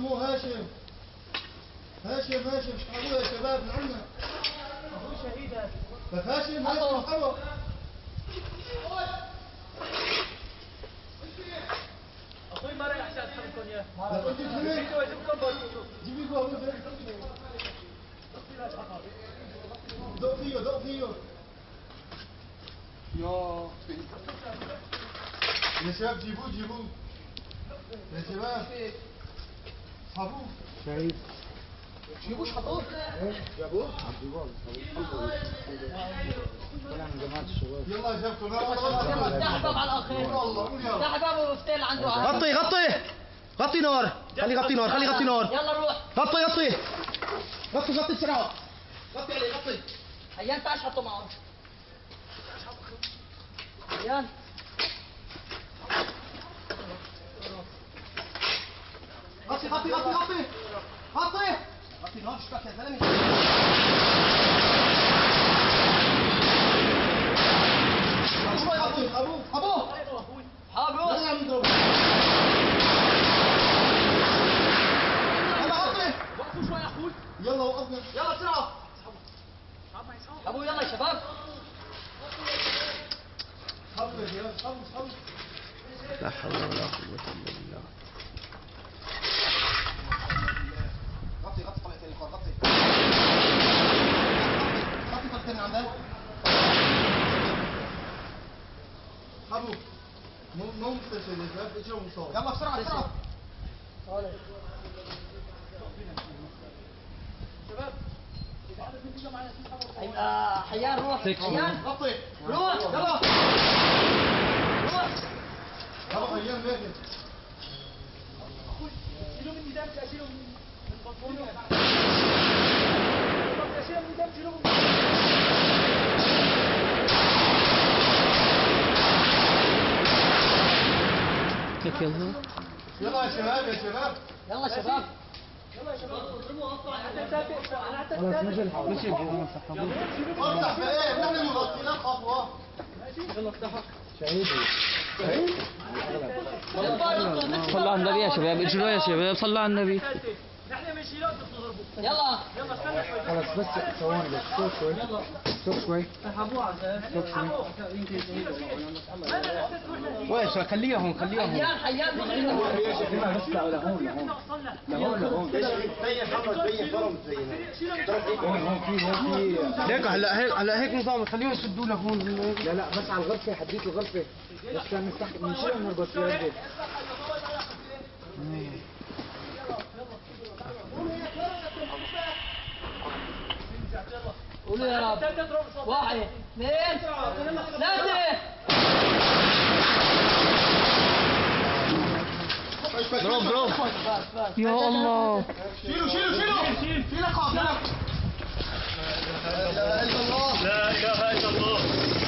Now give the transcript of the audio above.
سموه هاشم. هاشم اشحنوه يا شباب لعنا. اخوي شهيد هذا. بس هاشم اشحنوه. اخوي ما راح عشان اسحبكم اياه. جيبي جوه دق فيه. يا شباب جيبوه يا شباب اسحبوه. شهيد جيبوش حطوه. جابوه؟ طلع من جماعة الشباب. يلا يا شباب افتح باب على الاخير. افتح باب ومفتاح عنده. غطي نار. خليه يغطي نار. يلا روح. غطي بسرعة. غطي عليه. حيان تعال حطه معه. حيان غطي نار. اشتاك يا زلمة. ابوه حابروس. وقفوا شوي يا اخوي. يلا وقفنا. يلا بسرعة. ابو يلا يا شباب. اسحبوا يا شباب اسحبوا. لا حول ولا قوة إلا بالله. غطي طلعتين الكور. غطي طلعتين عندك. اسحبوا. مو مستشفى يا شباب اجروا مصاب. يلا بسرعة. شباب حيان روح. حيان غطي. روح. يلا. ابو حيان ماكل. شيلوا من دم. شيلوا من بطنه. شيلوا من دم. شيلوا من يلا يا شباب يلا شباب. خلاص نزل جوا سحبوه. افتح في ايه نحن نغطي لا خطوه. شهيد صلوا على النبي يا شباب. اجروا يا شباب. صلوا على النبي. نحن بنشيلها انتم بتضربوا. يلا استنى شوي. خلاص بس ثواني بس. سوق شوي. سحبوه على وين خليها هون. حيان بس لهون. لهون. هون في هلا هيك نظام. خليهم يسدوا لك هون. لا بس على الغرفة. حديت الغرفة بس كان نستحق نشيل ونربط فيها البيت. قولوا يا رب. 1 2 3. ضرب. يا الله. شيلوا. في لقب. لا اله الا الله.